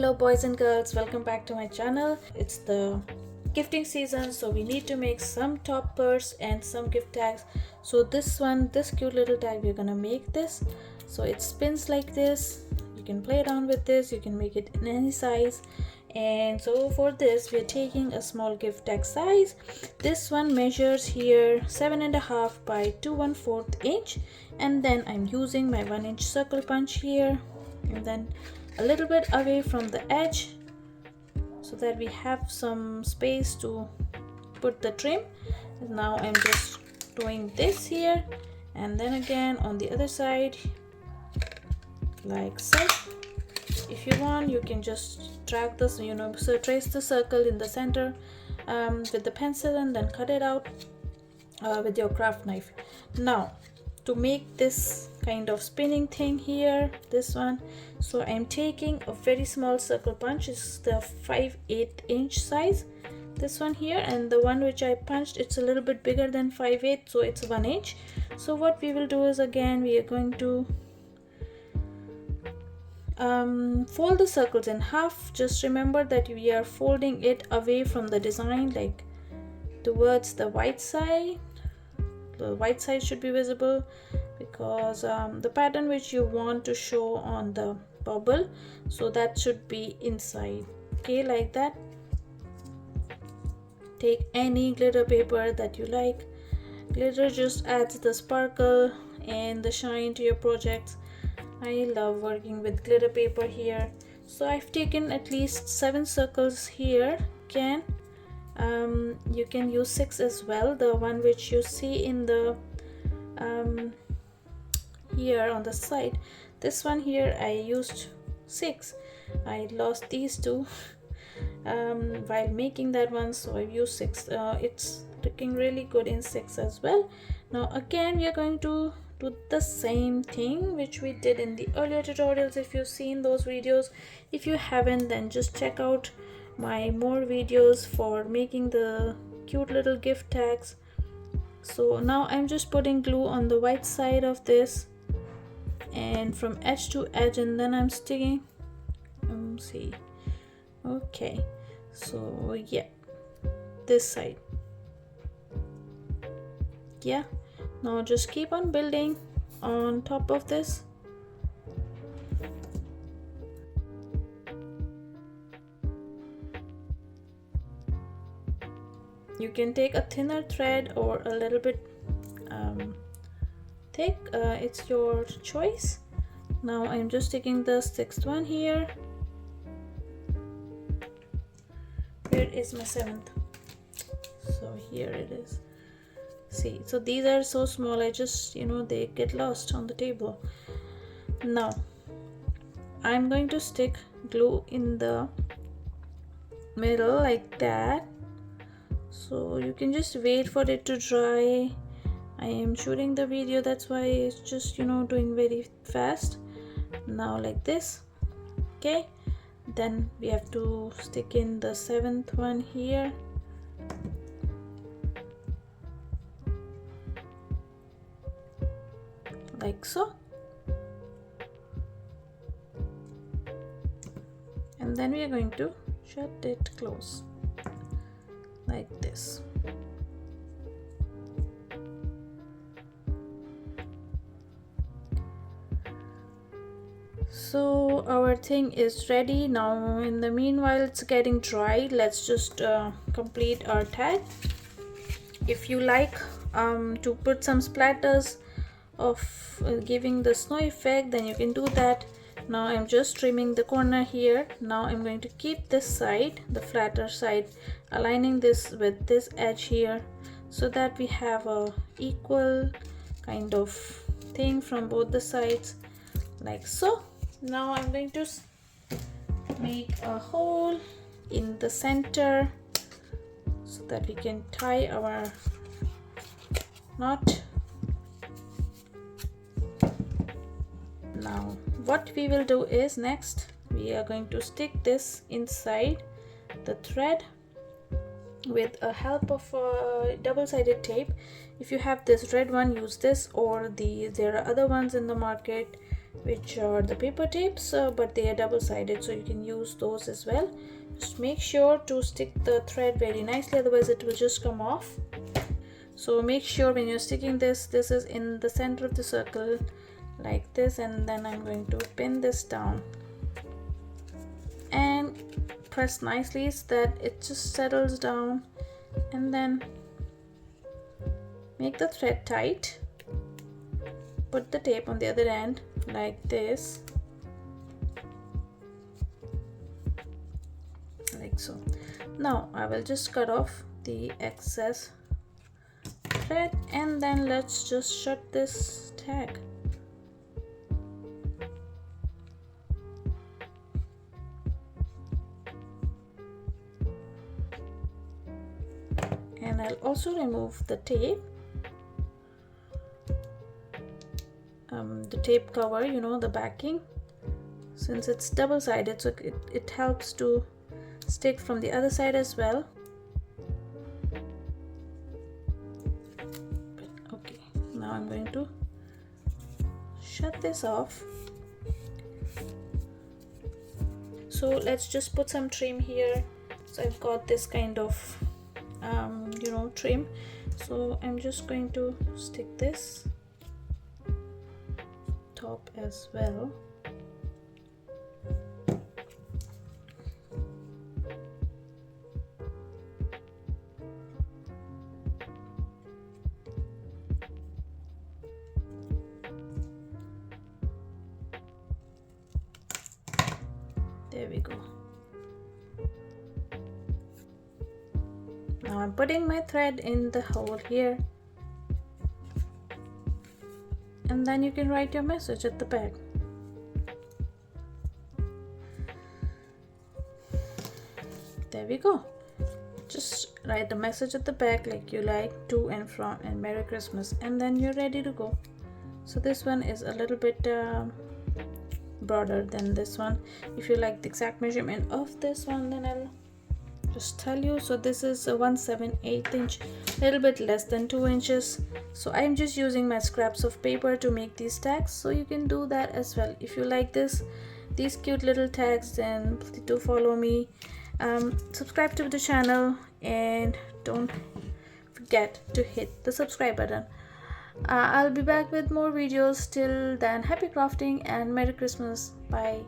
Hello boys and girls, welcome back to my channel. It's the gifting season, so we need to make some toppers and some gift tags. So this cute little tag, we're gonna make this. So it spins like this. You can play around with this, you can make it in any size. And so for this we are taking a small gift tag size. This one measures here 7.5 by 2 1/4 inch, and then I'm using my 1-inch circle punch here, and then a little bit away from the edge so that we have some space to put the trim. And now I'm just doing this here, and then again on the other side like so. If you want, you can just drag this, so trace the circle in the center with the pencil and then cut it out with your craft knife. Now to make this kind of spinning thing here, this one, so I'm taking a very small circle punch. It's the 5/8 inch size, this one here, and the one which I punched, it's a little bit bigger than 5/8, so it's 1 inch. So what we will do is, again, we are going to fold the circles in half. Just remember that we are folding it away from the design, like towards the white side. The white side should be visible because the pattern which you want to show on the bubble, so that should be inside. Okay, like that. Take any glitter paper that you like. Glitter just adds the sparkle and the shine to your projects. I love working with glitter paper here. So I've taken at least 7 circles here. You can use 6 as well. The one which you see in the here on the side, this one here, I used 6. I lost these two while making that one, so I've used 6. It's looking really good in 6 as well. Now again, we are going to do the same thing which we did in the earlier tutorials. If you've seen those videos, if you haven't, then just check out my more videos for making the cute little gift tags. So now I'm just putting glue on the white side of this and from edge to edge, and then I'm sticking. See, okay, so yeah, this side. Yeah, now just keep on building on top of this. You can take a thinner thread or a little bit thick, it's your choice. Now I'm just taking the 6th one here. Where is my 7th? So here it is. See, so these are so small, I just, they get lost on the table. Now I'm going to stick glue in the middle like that. So you can just wait for it to dry. I am shooting the video, that's why it's just doing very fast. Now like this. Okay, then we have to stick in the 7th one here. Like so. And then we are going to shut it close like this. So our thing is ready. Now in the meanwhile it's getting dry, let's just complete our tag. If you like to put some splatters of giving the snow effect, then you can do that. Now I'm just trimming the corner here. Now I'm going to keep this side, the flatter side, aligning this with this edge here so that we have a equal kind of thing from both the sides, like so. Now I'm going to make a hole in the center so that we can tie our knot. Now what we will do is, next we are going to stick this inside the thread with a help of a double-sided tape. If you have this red one, use this, or there are other ones in the market. which are the paper tapes, but they are double-sided, so you can use those as well. Just make sure to stick the thread very nicely, otherwise it will just come off. So make sure when you're sticking this is in the center of the circle like this, and then I'm going to pin this down and press nicely so that it just settles down, and then make the thread tight. Put the tape on the other end like this, like so. Now I will just cut off the excess thread, and then let's just shut this tag. And I'll also remove the tape, the tape cover, you know, the backing, since it's double-sided, so it helps to stick from the other side as well. Okay, now I'm going to shut this off. So let's just put some trim here. So I've got this kind of you know, trim, so I'm just going to stick this top as well. There we go. Now I'm putting my thread in the hole here, and then you can write your message at the back. There we go. Just write the message at the back like you like, to and from, and Merry Christmas, and then you're ready to go. So this one is a little bit broader than this one. If you like the exact measurement of this one, then I'll just tell you. So this is a 1/7/8 inch, a little bit less than 2 inches. So I'm just using my scraps of paper to make these tags, so you can do that as well. If you like these cute little tags, then please do follow me, subscribe to the channel, and don't forget to hit the subscribe button. I'll be back with more videos. Till then, happy crafting and Merry Christmas. Bye.